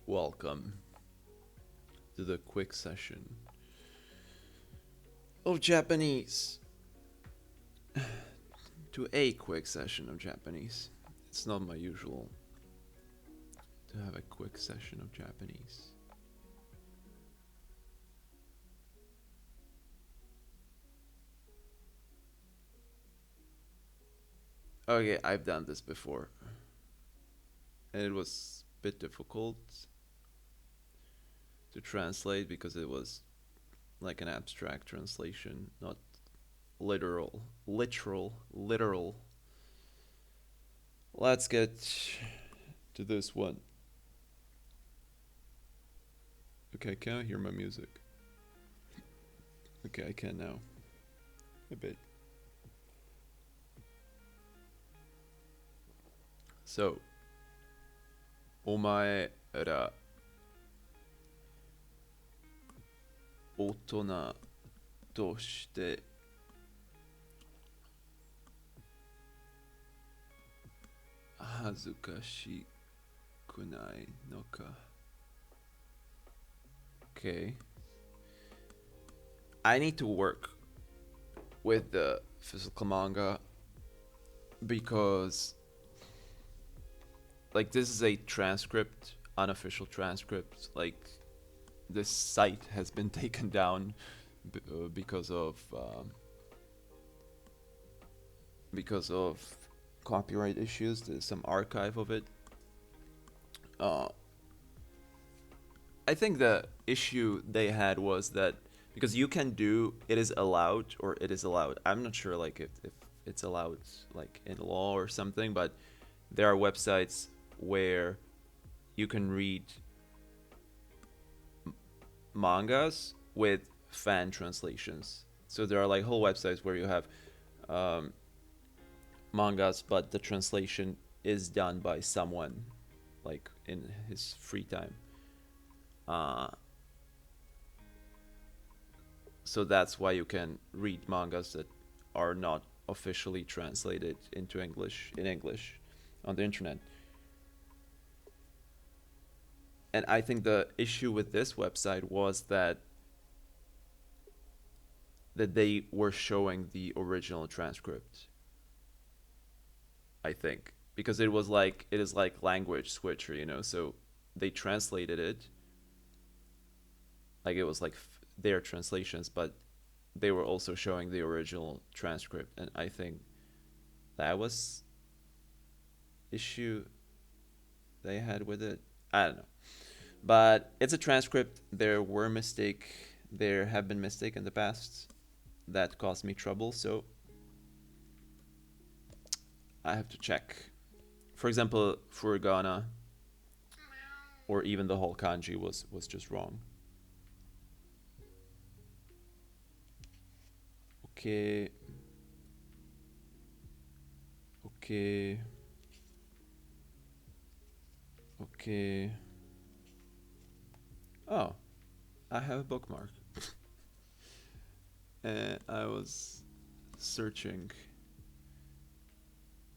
Welcome to the quick session of Japanese. To a quick session of Japanese. It's not my usual to have a quick session of Japanese. Okay, I've done this before. And it was a bit difficult to translate because it was like an abstract translation, not literal. Let's get to this one. Okay, can I hear my music? Okay, I can now. A bit. So, お前ら大人として恥ずかしくないのか? Okay. I need to work with the physical manga because like this is a transcript, unofficial transcript. Like this site has been taken down because of copyright issues. There's some archive of it. I think the issue they had was that because you can do it is allowed or it is allowed. I'm not sure like if it's allowed like in law or something, but there are websites where you can read mangas with fan translations. So there are like whole websites where you have mangas, but the translation is done by someone like in his free time. So that's why you can read mangas that are not officially translated into English on the internet. And I think the issue with this website was that they were showing the original transcript. I think because it is like language switcher, you know. So they translated it like it was like their translations, but they were also showing the original transcript, and I think that was issue they had with it. I don't know. But it's a transcript. There have been mistakes in the past that caused me trouble, so I have to check. For example, furigana or even the whole kanji was just wrong. Okay. Oh, I have a bookmark. And I was searching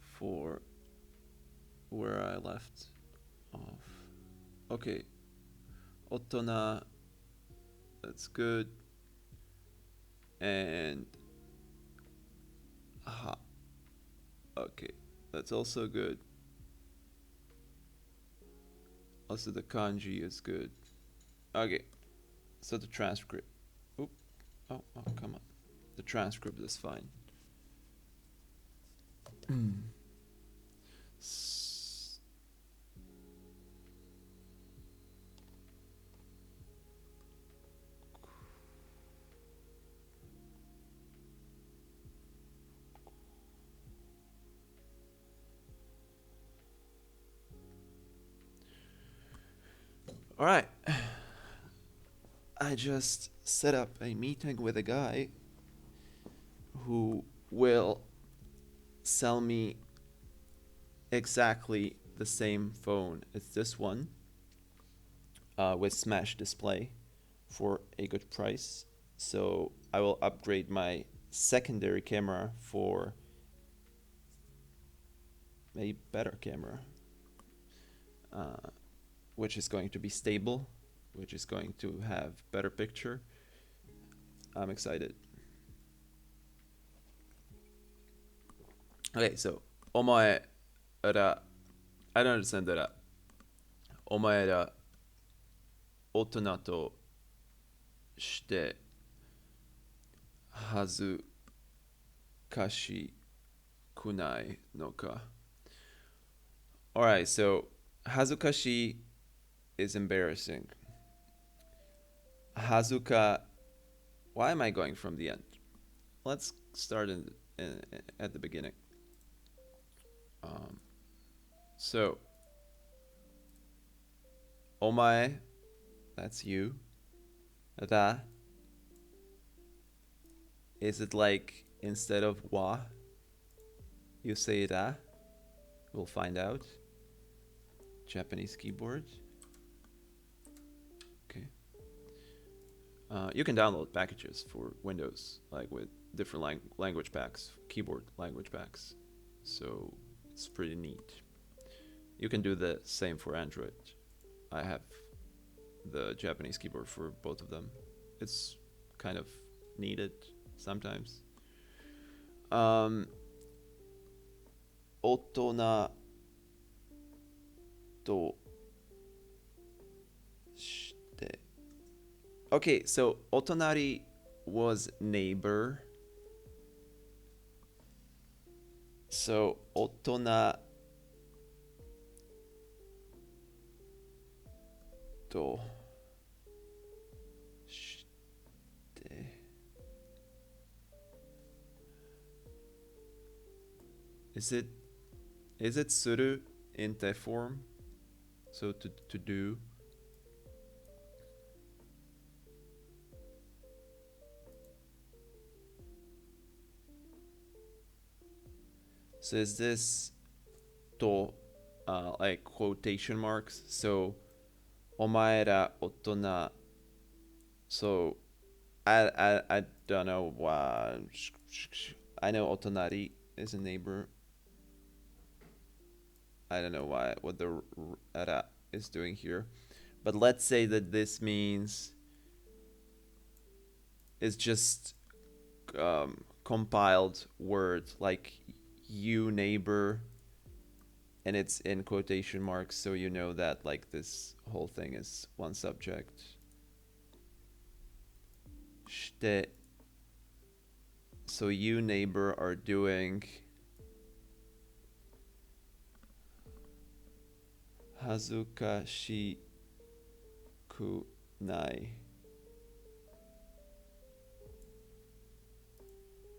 for where I left off. Okay. Otona, that's good. And aha. Okay, that's also good. Also the kanji is good. Okay, so the transcript. Oop. Oh, come on. The transcript is fine. All right. I just set up a meeting with a guy who will sell me exactly the same phone. It's this one with Smash display for a good price. So I will upgrade my secondary camera for a better camera. which is going to be stable, which is going to have better picture. I'm excited. Okay, so お前ら I don't understand that. お前ら大人として恥ずかしくないのか? Alright, so 恥ずかしい is embarrassing. Hazuka. Why am I going from the end? Let's start at the beginning. So, omae, that's you. Ra, is it like instead of wa, you say ra? We'll find out. Japanese keyboard. Okay. You can download packages for Windows, like with different language packs, keyboard language packs. So it's pretty neat. You can do the same for Android. I have the Japanese keyboard for both of them. It's kind of needed sometimes. 大人として Okay, so お隣 was neighbor. So 大人として Is it suru in the form? So to do. So is this to like quotation marks? So お前ら大人. So I don't know why. I know otonari is a neighbor. I don't know what the ra is doing here. But let's say that this means it's just compiled word like you neighbor, and it's in quotation marks, so you know that like this whole thing is one subject. して So you neighbor are doing 恥ずかしくない.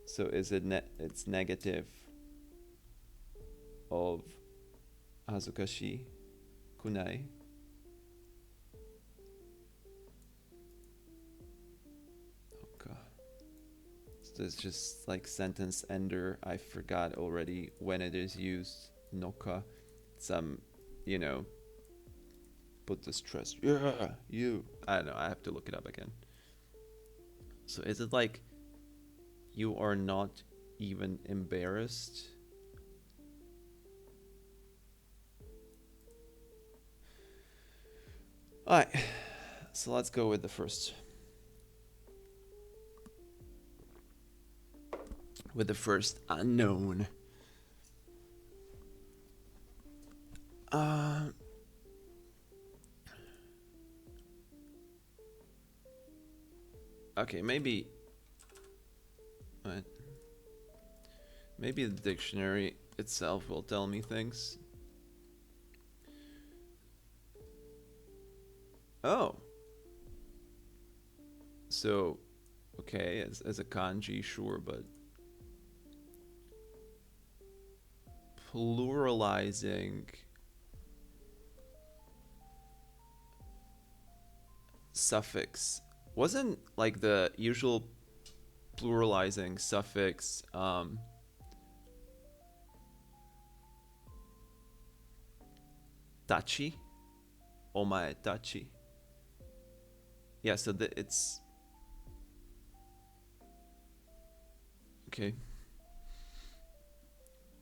So is it it's negative of 恥ずかしくない? Okay. So it's just like sentence ender. I forgot already when it is used. Noka. Some, put the stress. Yeah, you. I don't know. I have to look it up again. So is it like you are not even embarrassed? Alright, so let's go with the first. With the first unknown. Okay, maybe. What? Maybe the dictionary itself will tell me things. Oh. So, okay, as a kanji, sure, but pluralizing suffix wasn't like the usual pluralizing suffix tachi, omae tachi. Yeah, so it's okay.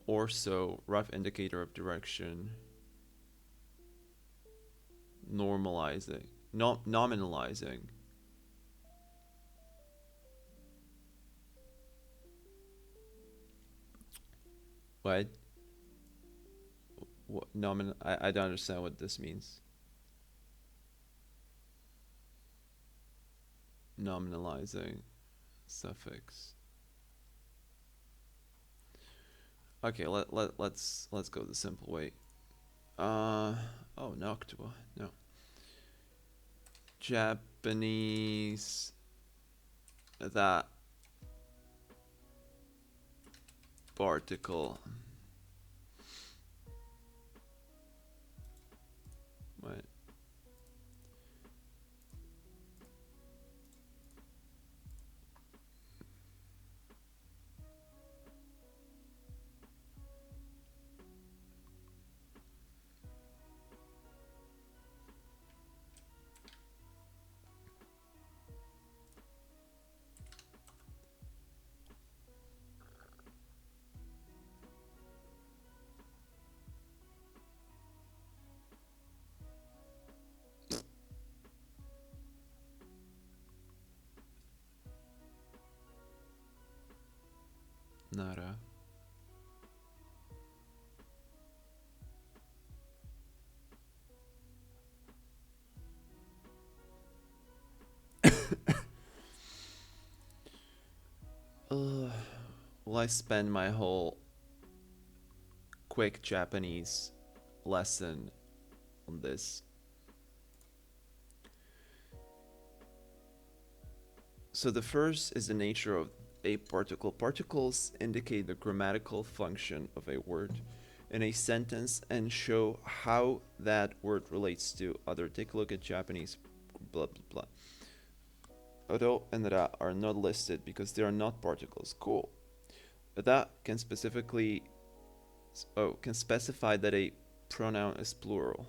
Or so, rough indicator of direction. Normalizing. No, nominalizing. What? What I don't understand what this means. Nominalizing suffix. Okay, let's go the simple way. Oh, Noctua. No. Japanese that particle. What? Nara. Ugh. Will I spend my whole quick Japanese lesson on this? So the first is the nature of a particle. Particles indicate the grammatical function of a word in a sentence and show how that word relates to other. Take a look at Japanese blah blah blah. Ro and ra are not listed because they are not particles. Cool. That can can specify that a pronoun is plural.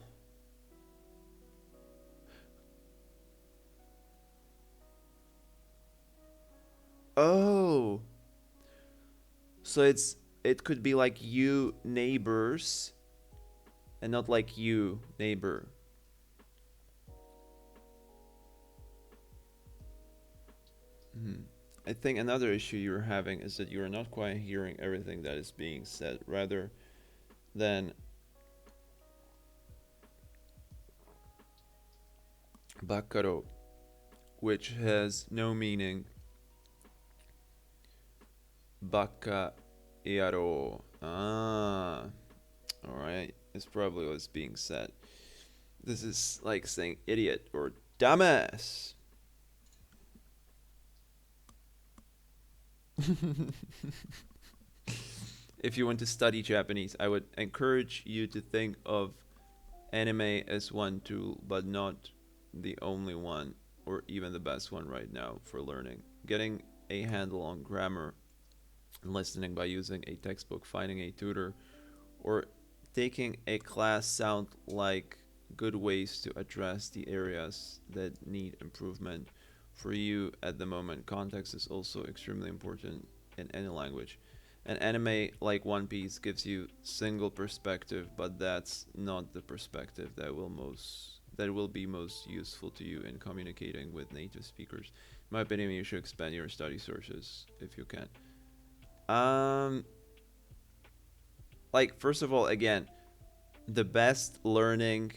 Oh, so it could be like you neighbors and not like you neighbor. Hmm. I think another issue you're having is that you're not quite hearing everything that is being said, rather than bakaro, which has no meaning. Baka yaro. Ah, all right. It's probably what's being said. This is like saying idiot or dumbass. If you want to study Japanese, I would encourage you to think of anime as one tool, but not the only one or even the best one right now for learning. Getting a handle on grammar, listening by using a textbook, finding a tutor, or taking a class sound like good ways to address the areas that need improvement for you at the moment. Context is also extremely important in any language. An anime like One Piece gives you single perspective, but that's not the perspective that will be most useful to you in communicating with native speakers. In my opinion, you should expand your study sources if you can. Um, like first of all, again, the best learning,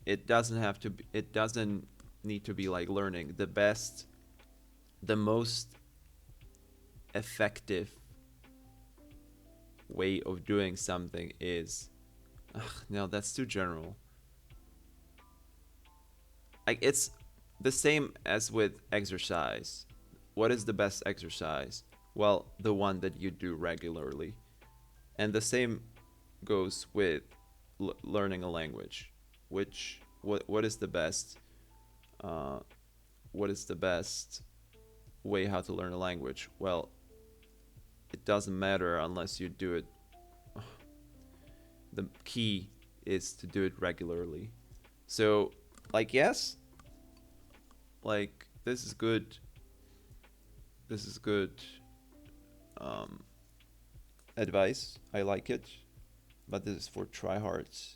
it doesn't need to be like learning. The most effective way of doing something is, ugh, no, that's too general. Like it's the same as with exercise. What is the best exercise? Well, the one that you do regularly. And the same goes with learning a language. What is the best uh, what is the best way how to learn a language? Well, it doesn't matter unless you do it. The key is to do it regularly. So, like, yes, like this is good. This is good um, advice. I like it, but this is for tryhards.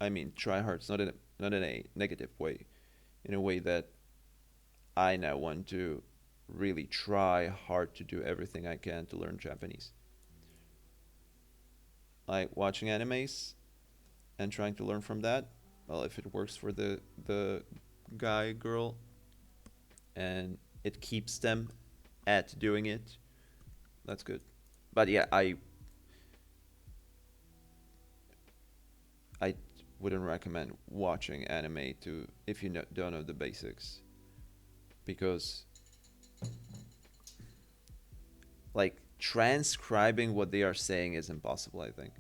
I mean, tryhards, not in not in a negative way, in a way that I now want to really try hard to do everything I can to learn Japanese. Like watching animes and trying to learn from that. Well, if it works for the guy girl and it keeps them at doing it, that's good. But yeah, I wouldn't recommend watching anime to if you don't know the basics, because like transcribing what they are saying is impossible, I think.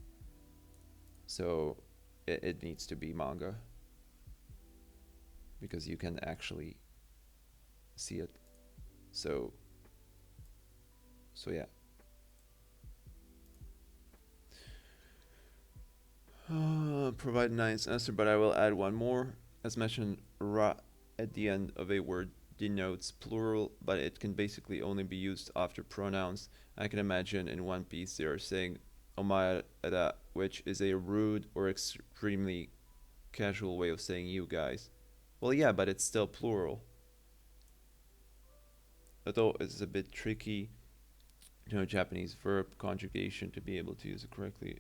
So it needs to be manga because you can actually see it. So yeah. Provide a nice answer, but I will add one more. As mentioned, ra at the end of a word denotes plural, but it can basically only be used after pronouns. I can imagine in One Piece they are saying omaera, which is a rude or extremely casual way of saying you guys. Well, yeah, but it's still plural. Although it's a bit tricky to know Japanese verb conjugation to be able to use it correctly.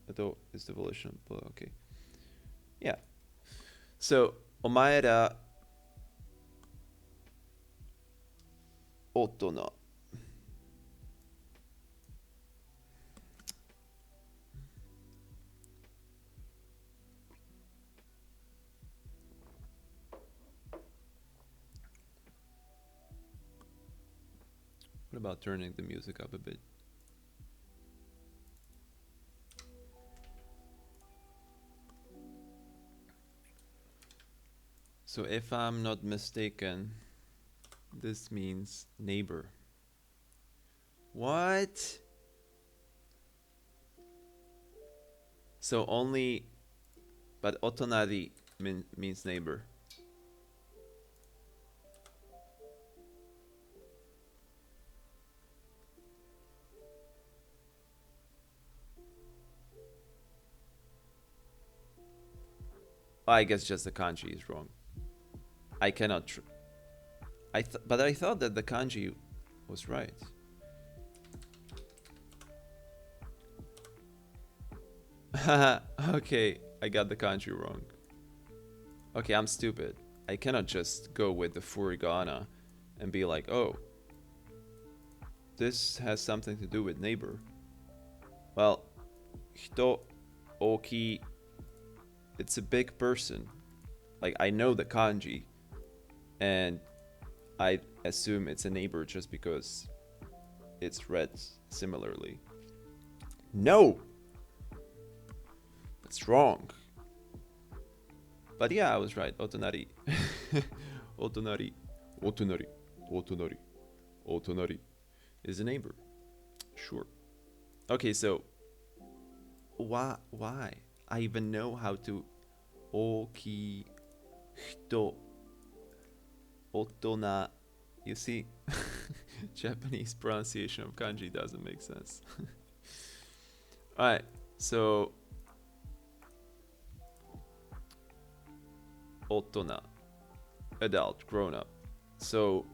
Although it's the volition, but okay. Yeah. So, omaera otona. What about turning the music up a bit? So if I'm not mistaken, this means neighbor. What? So only, but otonari means neighbor. I guess just the kanji is wrong. I cannot. But I thought that the kanji was right. Okay, I got the kanji wrong. Okay, I'm stupid. I cannot just go with the furigana and be like, oh, this has something to do with neighbor. Well, hito oki, it's a big person. Like, I know the kanji, and I assume it's a neighbor just because it's read similarly. No! That's wrong. But yeah, I was right. Otonari. Otonari. Otonari. Otonari. Otonari is a neighbor. Sure. Okay, so why? I even know how to oki hito otona. You see, Japanese pronunciation of kanji doesn't make sense. Alright, so otona, adult, grown up. So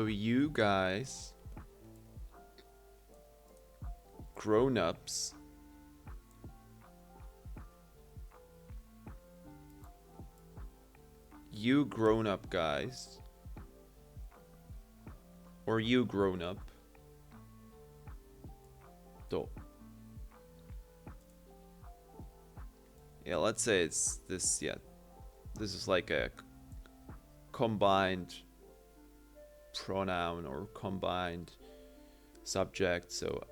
you guys, grown-ups, you grown-up guys, or you grown-up, to. Yeah, let's say it's this, yeah. This is like a combined pronoun or combined subject, so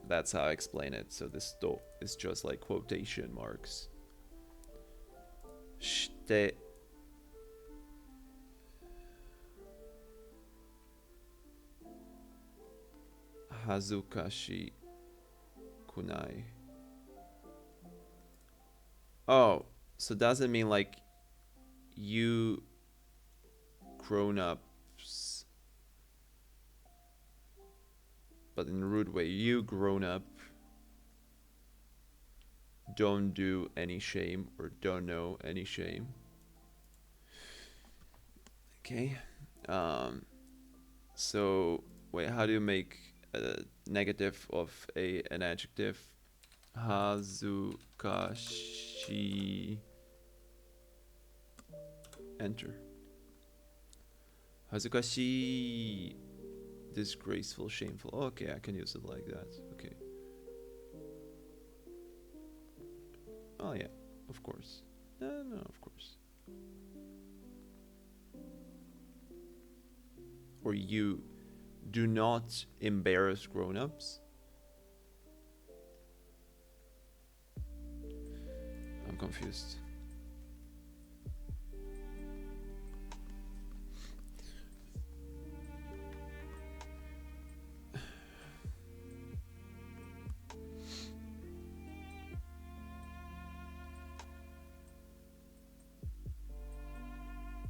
that's how I explain it. So this to is just like quotation marks. Shite hazukashi kunai. Oh, so does it mean like you grown ups, but in a rude way, you grown up don't do any shame or don't know any shame. Okay. Um, so wait, how do you make a negative of an adjective? Hazukashi. Enter. Hazukashi. Disgraceful, shameful. Okay, I can use it like that. Okay. Oh yeah, of course. No, of course. Or you do not embarrass grown-ups. I'm confused.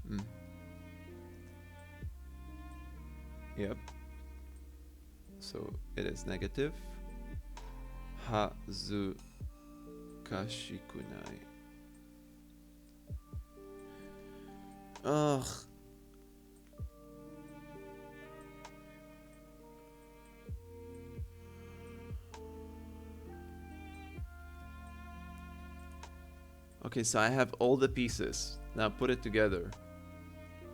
Mm. Yep. So it is negative. Hazukashikunai. Ugh. Okay, so I have all the pieces. Now put it together.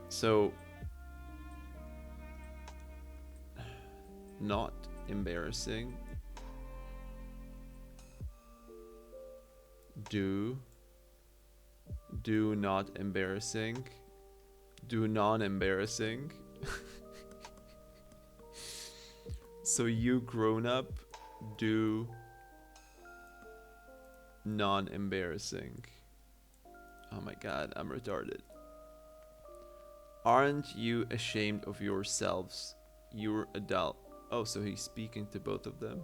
So, not embarrassing. Do not embarrassing. Do non-embarrassing. So you grown up, do non-embarrassing. Oh my god, I'm retarded. Aren't you ashamed of yourselves? You're adult. Oh, so he's speaking to both of them.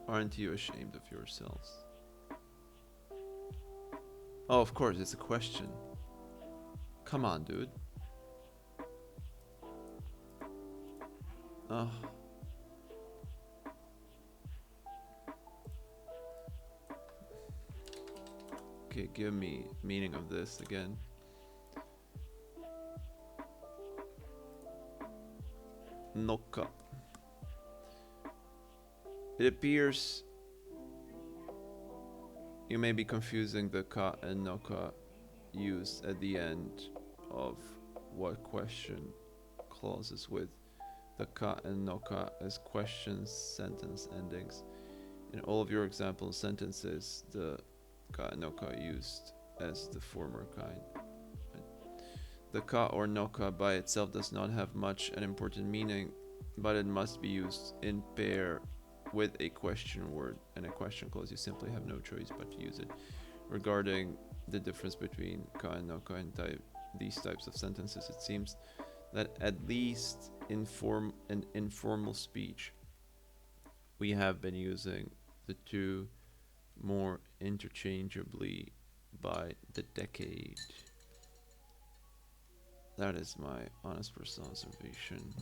Aren't you ashamed of yourselves? Oh, of course, it's a question. Come on, dude. Oh. Okay, give me meaning of this again. Noka. It appears you may be confusing the ka and noka used at the end of what question clauses with the ka and noka as question sentence endings. In all of your example sentences, the ka and noka used as the former kind. The ka or noka by itself does not have much an important meaning, but it must be used in pair with a question word and a question clause. You simply have no choice but to use it. Regarding the difference between ka and noka in these types of sentences, it seems that at least in informal speech, we have been using the two more interchangeably by the decade. That is my honest personal observation.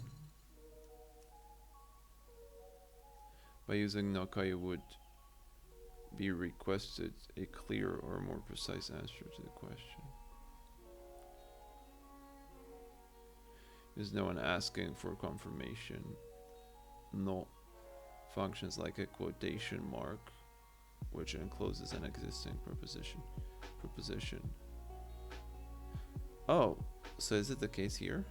By using noka, you would be requested a clear or more precise answer to the question. There's no one asking for confirmation. No functions like a quotation mark, which encloses an existing preposition. Oh, so is it the case here?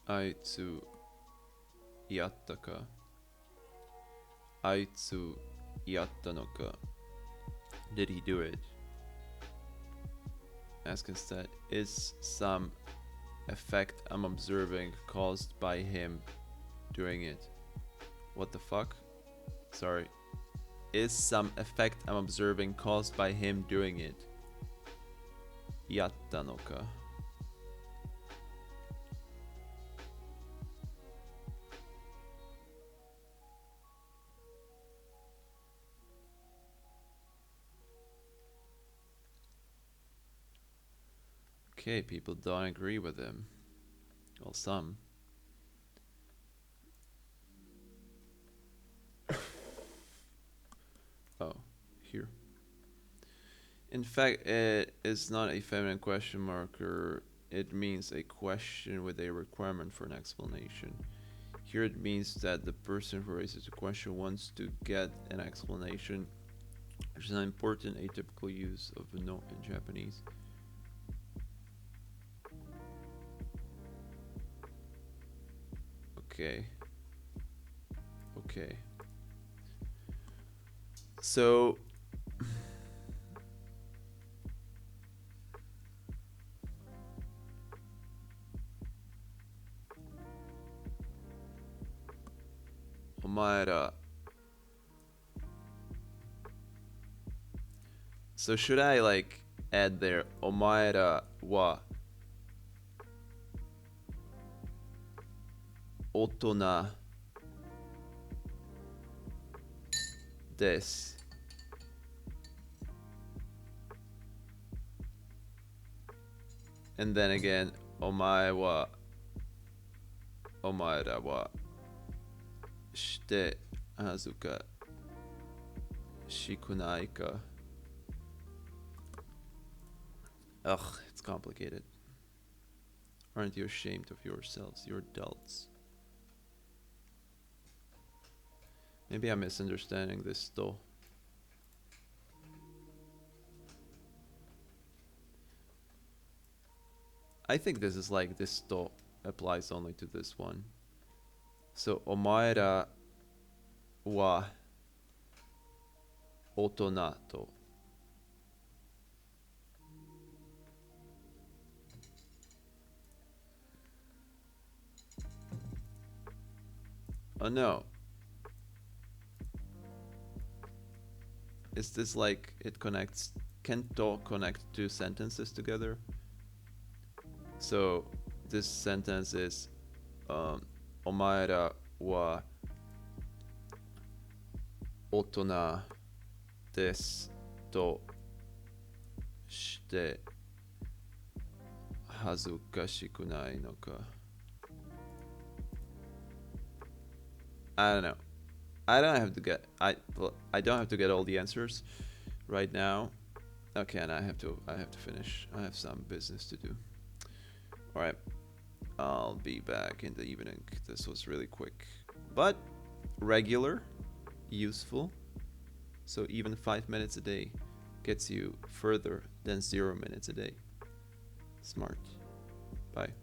Aitsu yatta ka? Aitsu yatta no ka? Did he do it? Ask instead, is some effect I'm observing caused by him doing it? What the fuck? Sorry. Is some effect I'm observing caused by him doing it? Yatta no ka? Okay, people don't agree with him. Well, some. Oh, here. In fact, it is not a feminine question marker. It means a question with a requirement for an explanation. Here it means that the person who raises the question wants to get an explanation, which is an important atypical use of a no in Japanese. Okay. Okay. So Omaera. So should I like add there Omaera wa otona desu? And then again, omae wa omaera wa shite hazu ka shikunai ka? Ugh, it's complicated. Aren't you ashamed of yourselves? You're adults. Maybe I'm misunderstanding this though. I think this is like this to applies only to this one. So omaera wa otona to. Oh no. Is this like it connects? Can to connect two sentences together? So this sentence is omaera wa otona desu to shite hazukashikunai no ka? I don't know. I don't have to get I don't have to get all the answers right now. Okay, and I have to finish. I have some business to do. All right. I'll be back in the evening. This was really quick, but regular, useful. So even 5 minutes a day gets you further than 0 minutes a day. Smart. Bye.